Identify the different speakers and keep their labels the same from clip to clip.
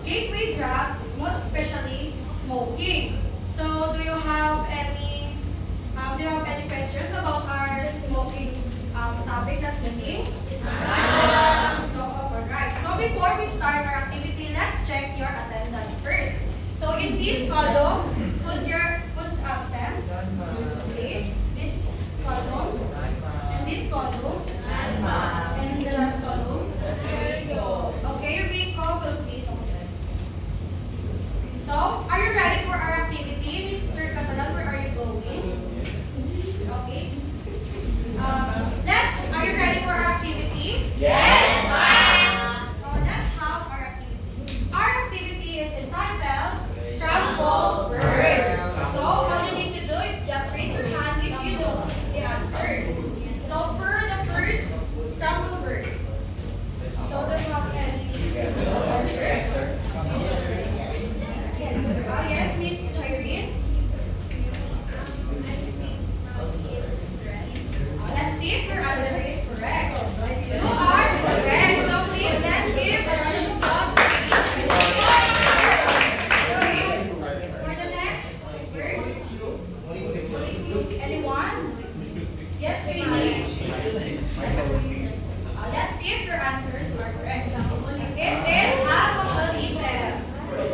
Speaker 1: gateway drugs, most especially smoking. So, do you have any questions about our smoking topic that's smoking? So, alright. So, before we start our activity, let's check your attendance first. So, in this column, who's absent? Okay. This column, and this column, and the last column. Okay, Rico will be noted. So, are you ready for our activity? Mr. Catalan, where are you going? Okay. Are you ready for our activity?
Speaker 2: Yes, ma'am.
Speaker 1: So, let's have our activity. Our activity is entitled Scrambled Words. So, all you need to do is just raise your hand if you know the answers. So, for the first scrambled word. So, do you have any answer? Yes, Miss Shireen. Let's see if your answer is correct. You are correct. So please, let's give a round of applause for okay. For the next word. Anyone? Yes, Queenie. Let's see if your answers are correct. It is alcoholism.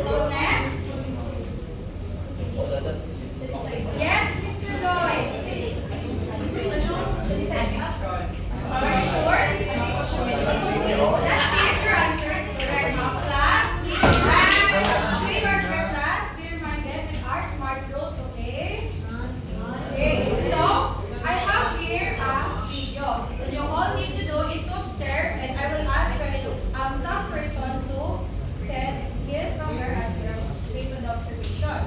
Speaker 1: So next. Yes, Mr. Lloyd. Are you sure? Let's see if your answer is correct. Now, class, we are correct, class. Be reminded with our smart rules, okay? Okay, so I have here a video. And you all need to do is to observe, and I will ask some person to set his or her answer based on the observation.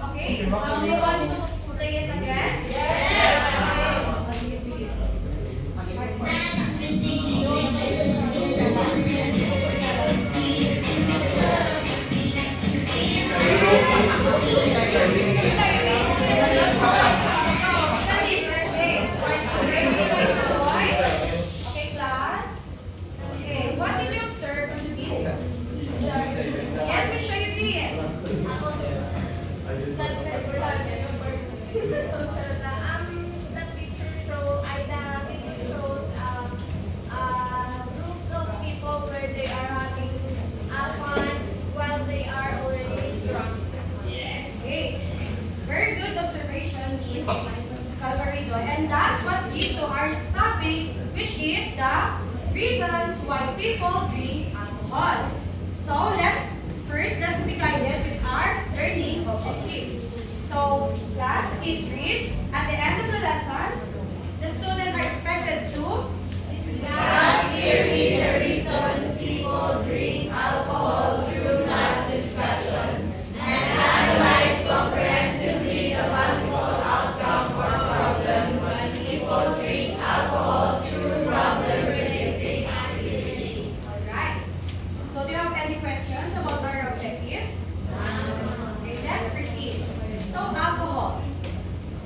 Speaker 1: Okay, do you want to play it again? Okay, class. Okay, what did you observe on the video? Yes, Miss Shireen.
Speaker 3: That picture shows groups of people where they are having fun while they are already drunk.
Speaker 1: Okay. Very good observation, Miss Calvarido. And that's what leads to our topic, which is the reasons why people drink alcohol. So let's be guided with our learning objective. So class, please read. At the end of the lesson, the students are expected to
Speaker 3: Class, here be the reasons people drink alcohol through class discussion and analyze comprehensively the possible outcome or problem when people drink alcohol through problem-related activity.
Speaker 1: Alright. So do you have any questions about our objectives? Okay, let's proceed. So alcohol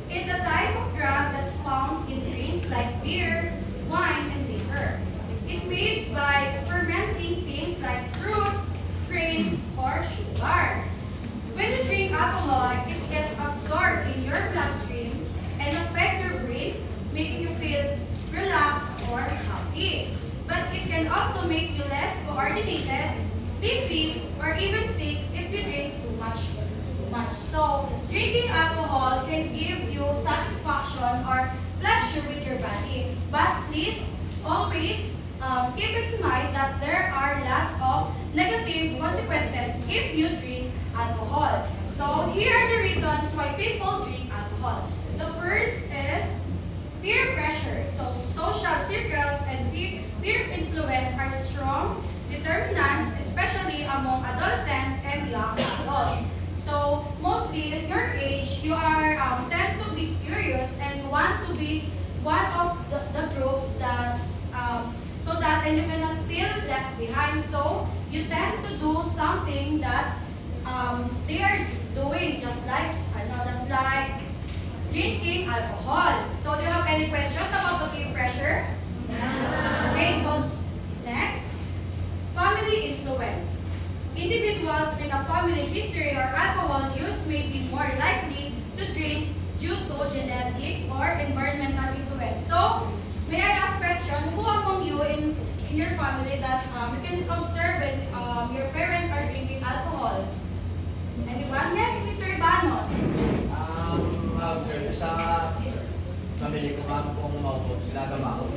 Speaker 1: is a type of drug that's found in drink like beer, wine, and liquor. It's made by fermenting things like fruits, grain, or sugar. When you drink alcohol, it gets absorbed in your bloodstream and affect your brain, making you feel relaxed or happy. But it can also make you less coordinated, sleepy, or even sick if you drink too much. So, drinking alcohol can give you satisfaction or pleasure with your body. But please always keep in mind that there are lots of negative consequences if you drink alcohol. So, here are the reasons why people drink alcohol. The first is peer pressure. So, social circles and peer influence are strong determinants, especially among adolescents and young adults. So, mostly at your age, you are tend to be curious and want to be one of the groups that so that and you cannot feel left behind. So, you tend to do something that they are doing just like drinking alcohol. So do you have any questions about the peer pressure? Okay, so next, family influence. Individuals with a family history or alcohol use may be more likely to drink due to genetic or environmental influence. So, may I ask question, who among you in your family that you can observe when your parents are drinking alcohol? Anyone? Yes, Mr. Ibanos.
Speaker 4: Sir, sa pamilya ko, ma'am, kung umaupo, sila gamako.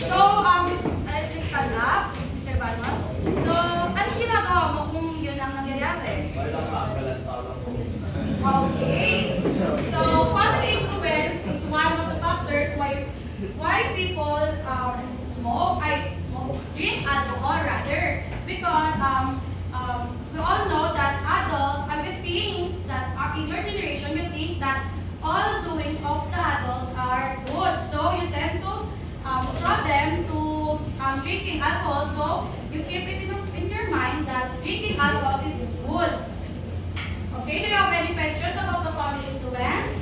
Speaker 1: So, let's stand up, Mr. Ibanos. So, ano ginagawa mo kung yun ang nangyayari?
Speaker 4: Wala ma'am, galang tao lang po.
Speaker 1: Okay. So, family influence is one of the factors why people drink alcohol rather, because we all know that adults, we think that in your generation, you think that all doings of the adults are good. So you tend to show them to drinking alcohol. So you keep it in your mind that drinking alcohol is good. Okay, do you have any questions about the family influence?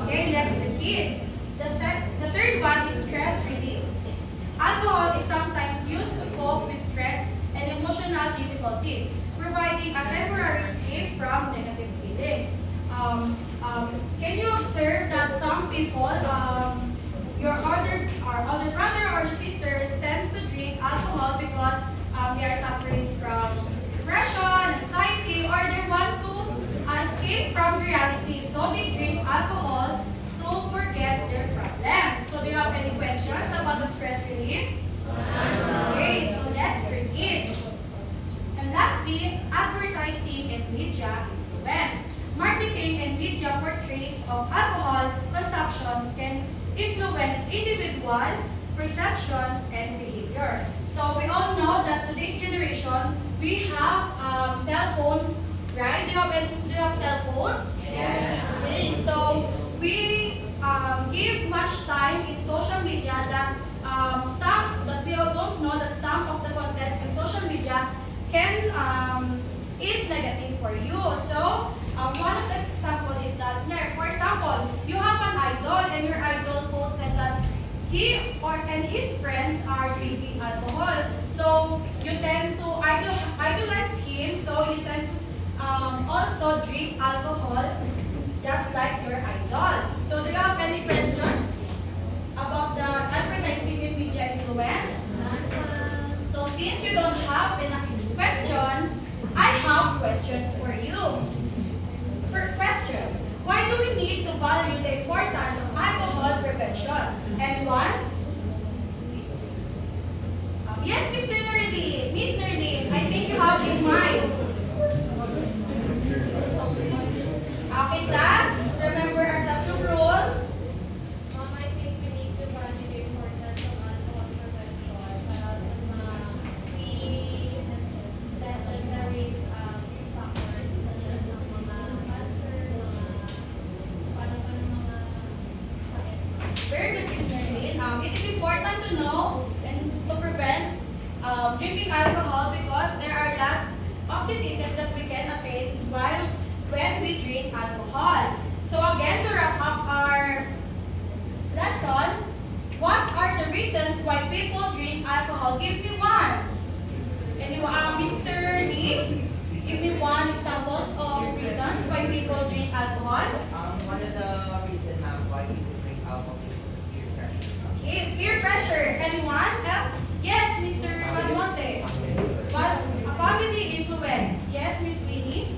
Speaker 1: Okay, let's proceed. The third one is stress relief. Alcohol is sometimes used to cope with stress and emotional difficulties, providing a temporary escape from negative feelings. Can you observe that some people, your older brother or sisters tend to drink alcohol because they are suffering from depression, anxiety, or they want to escape from reality, so they drink alcohol to forget their problems. So do you have any questions about the stress relief? Okay, so let's proceed. And lastly, advertising and media influence. Marketing and media portrays of alcohol consumptions can influence individual perceptions and behavior. So we all know that today's generation, we have cell phones, right? Do you have cell phones?
Speaker 2: Yes.
Speaker 1: Okay, so we give much time in social media that we all don't know that some of the contents in social media can is negative for you. So one of the example is that, for example, you have an idol and your idol posted that he and his friends are drinking alcohol. So you tend to idolize him. So you tend to also drink alcohol just like your idol. So do you have any questions about the advertising and media influence? So since you don't have enough questions, I have questions for you. For questions, why do we need to value the importance of alcohol prevention? Anyone? Yes, Mr. Nordin. Miss Nordin, I think you have in mind. Okay, class, remember our classroom rules.
Speaker 3: I think we need to value the importance of alcohol prevention para we lessen the risk factors such as mga cancer, mga sakit.
Speaker 1: Very good, Miss Nordin. It is important to know and to prevent drinking alcohol because there are lots of diseases that we can attain when we drink alcohol. So again, to wrap up our lesson, what are the reasons why people drink alcohol? Give me one. Anyone? Mr. Lee, give me one examples of reasons why people drink alcohol.
Speaker 2: One of the reasons, ma'am, why people drink alcohol is peer pressure.
Speaker 1: Okay, peer pressure. Anyone else? Yes, Mr. Valmonte. What? A family influence. Yes, Miss Queenie.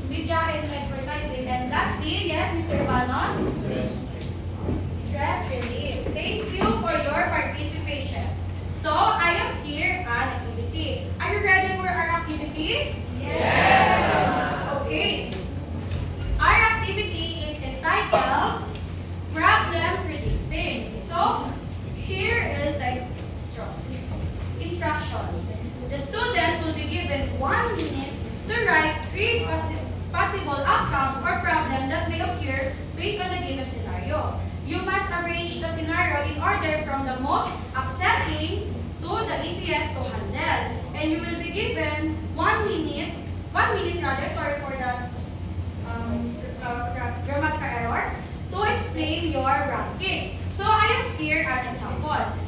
Speaker 1: Media and advertising. And lastly, yes, Mr. Vanos.
Speaker 4: Yes.
Speaker 1: Stress relief. Thank you for your participation. So, I am here an activity. Are you ready for our activity?
Speaker 2: Yes.
Speaker 1: Okay. Our activity is entitled Problem Predicting. So, here is the instruction. The student will be given 1 minute to write 3 possible outcomes or problems that may occur based on the given scenario. You must arrange the scenario in order from the most upsetting to the easiest to handle. and you will be given 1 minute rather, sorry for that grammatical error, to explain your rank case. So I have here an example.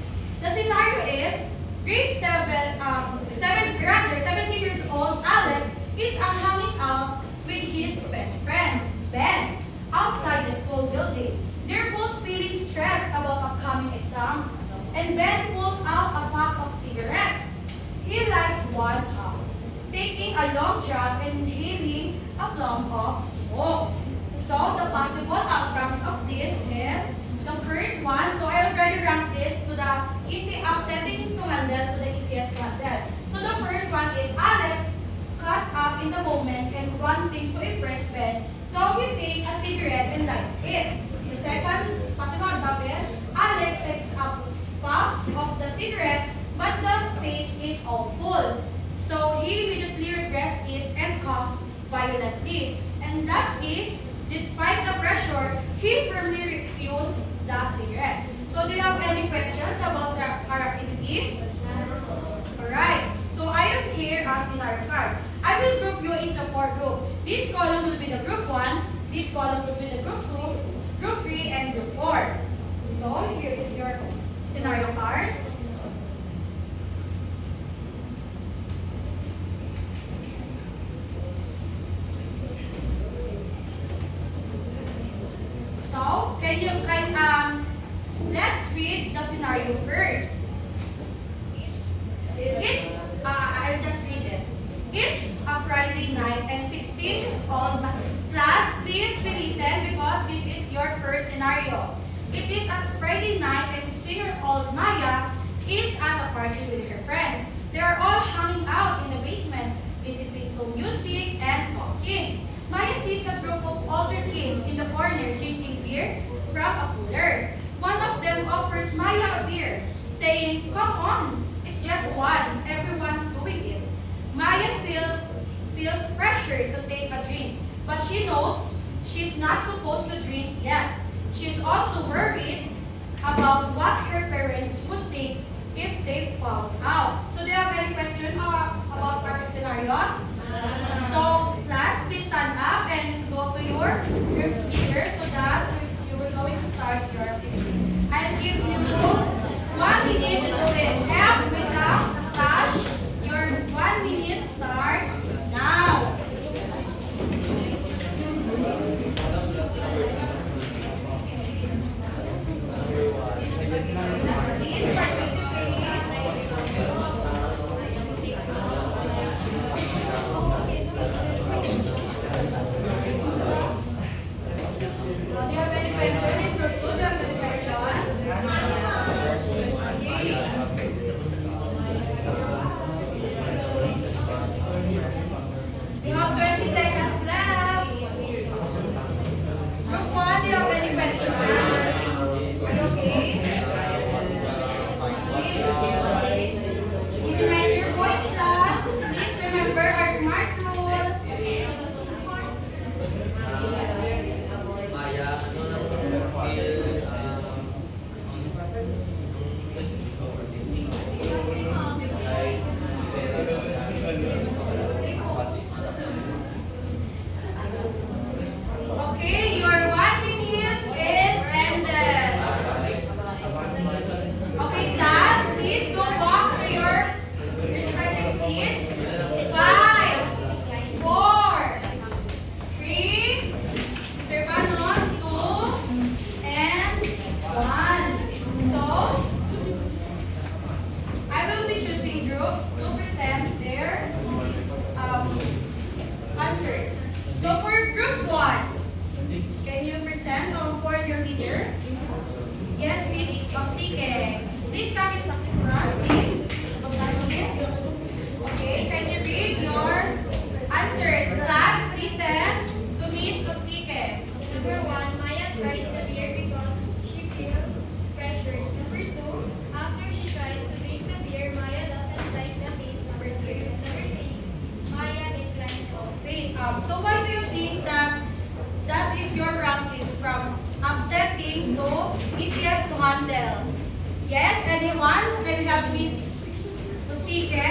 Speaker 1: The scenario is grade 17 years old Alec is hanging out with his best friend, Ben, outside the school building. They're both feeling stressed about upcoming exams, and Ben pulls out a pack of cigarettes. He lights one up, taking a long drag and inhaling a plum of smoke. So the possible outcomes of this is the first one. So I already ranked this to the easy upsetting to handle to the easiest to handle. So the first one is Alex caught up in the moment and wanting to impress Ben. So he takes a cigarette and lights it. The second possible outcome is Alex takes a puff of the cigarette, but the face is all full. So he immediately regrets it and coughs violently. And lastly, despite the pressure, he firmly refused the cigarette. So do you have any questions about our activity? Alright, so I am here as scenario cards. I will group you into 4 groups. This column will be the group 1, this column will be the group 2, group 3, and group 4. So here is your scenario cards. So, let's read the scenario first. I'll just read it. It's a Friday night and 16 years old. Class, please be listen because this is your first scenario. It is a Friday night and 16-year-old Maya is at a party with her friends. They are all hanging out in the basement, listening to music and talking. Maya sees a group of older kids in the corner drinking beer from a cooler. One of them offers Maya a beer, saying, "Come on, it's just one. Everyone's doing it." Maya feels pressure to take a drink, but she knows she's not supposed to drink yet. She's also worried about what her parents would think if they found out. So do you have any questions about our scenario? So class, please stand up and go to your group leader so that you are going to start your activity. I'll give you 1 minute to do this. Help with the class. Your 1 minute start now. Please participate. Do you have any question in group 2? Do you have any questions? You have 20 seconds left. Group 1, do you have any questions? Are you okay? Minimize your voice, class. Please remember our smart rules.
Speaker 4: Maya, ano na feel
Speaker 1: Okay, your 1 minute is ended. Okay, class, please go back to your respective seats. 5, 4, 3, Servanos, 2, and 1. So, I will be choosing groups to present their answers. So for group 1, can you present or forward your leader? Yes, Miss Osike. Please come in front, please. Okay, can you read your answers? Class, listen to Miss Osike.
Speaker 3: Number 1, Maya tries the beer because she feels pressured. Number 2, after she tries to drink the beer, Maya doesn't like the taste. Number 3, Maya declines also.
Speaker 1: Wait, so why do you think that is your rank is from upsetting to easiest to handle? Yes, anyone? Can you help Miss Osike?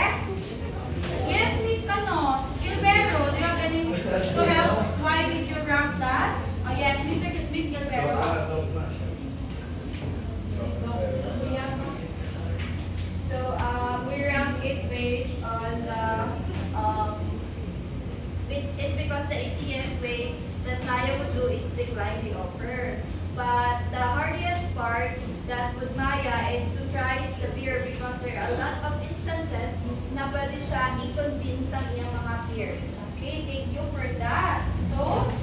Speaker 1: the easiest way that Maya would do is to decline the offer. But the hardest part that would Maya is to try the beer because there are a lot of instances na pwede siya i-convince ang iyang mga peers. Okay, thank you for that. So,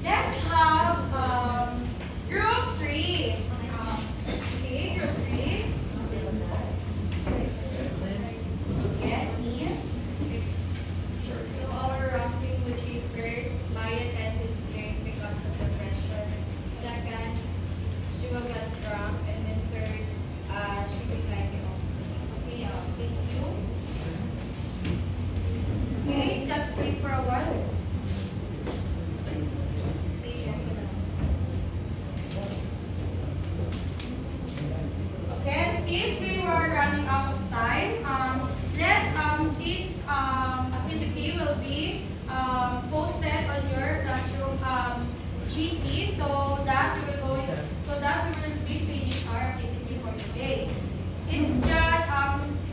Speaker 1: let's have group 3. Okay, group 3. Yes, Miss?
Speaker 5: So our ranking would be first, Maya tend to drink because of the pressure. Second, she will get drunk. And then third, she declined the offer.
Speaker 1: Okay, thank you. Okay, just wait for a while. Okay, since we were running out of time, let's this activity will be posted on your classroom GC so that we will be finished our activity for today. It's just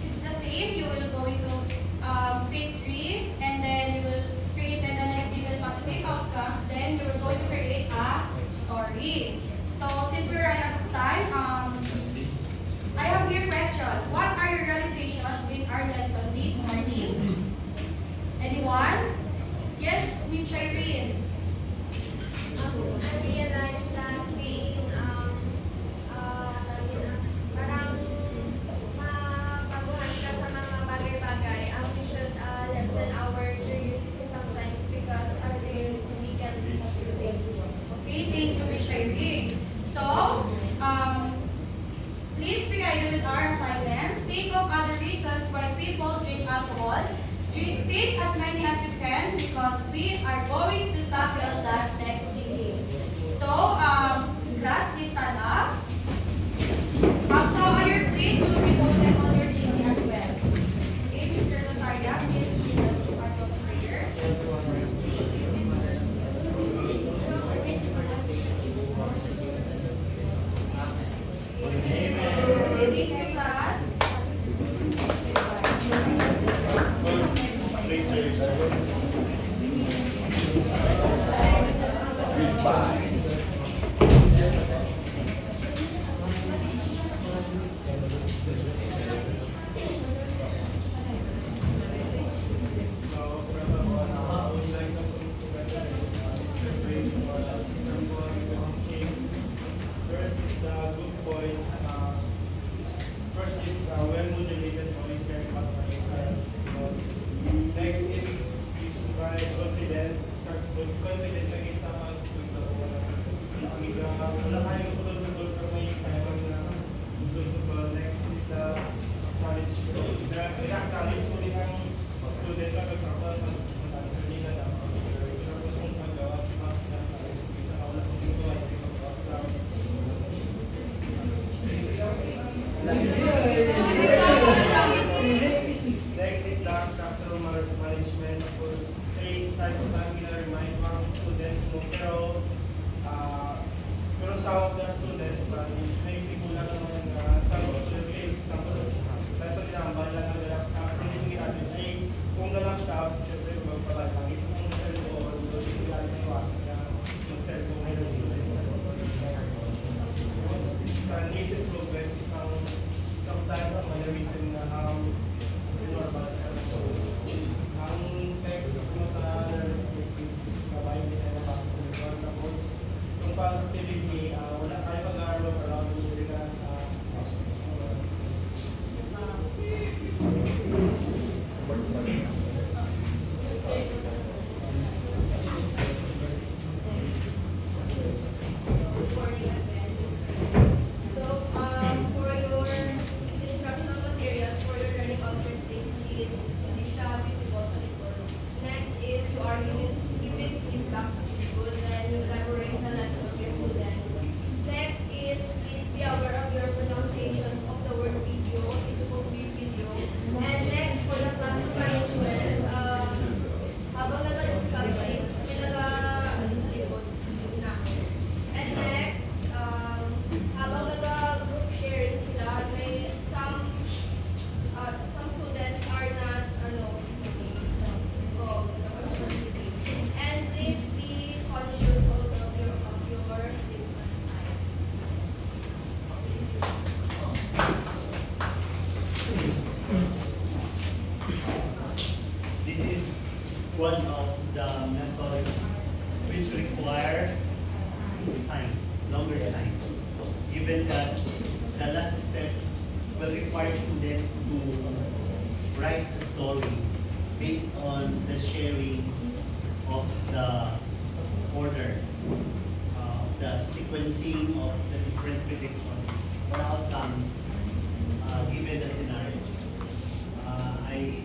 Speaker 1: it's the same. You will going to pick 3 and then you will create a negative and positive outcomes. Then you will going to create a story. So since we're running out of time, I have here question. What are your realizations in our lesson this morning? Anyone? Yes, Miss Shireen.
Speaker 3: I realized that being parang mabaguhan ka sa mga bagay-bagay, we should lessen our curiosity sometimes because our curiosity can lead us to danger.
Speaker 1: Okay, thank you, Miss Shireen. So, please be guided with our assignment. Think of other reasons why people drink alcohol. Think as many as you can because we are going to tackle that next week. So, class, please stand up. So, your please to be posted on your GC as well. Okay, Mr. Rosaria, please lead us to our closing prayer. Thank you, class.
Speaker 6: First is the good points. First is well-motivated always very much by yourself. Next is by confident. Confident na rin sa mga tutulog. Wala kayong tutulog na may kayang na tutulog. Next is the knowledge. Ina-acknowledge mo rin ang student na pagkakal ng kanina na tapos kung magawa sa mga knowledge. Wala kong dito ay pagkakal. Next is the structural management. Stay time to time remind mga students mo. Pero some of the students, may people lang naman some students say, lesson tinambal lang ng laptop. Hindi natin ay kung na laptop, syempre magpapalagay. Kung cellphone, hindi natin iwasan na mag-cellphone ng students. Sa needs improvement, sometimes ang mga reason na normal. So, ang text mo sa
Speaker 7: this is one of the methods which require time, longer time. Given that the last step will require students to write the story based on the sharing of the order, the sequencing of the different predictions or outcomes given the scenario. I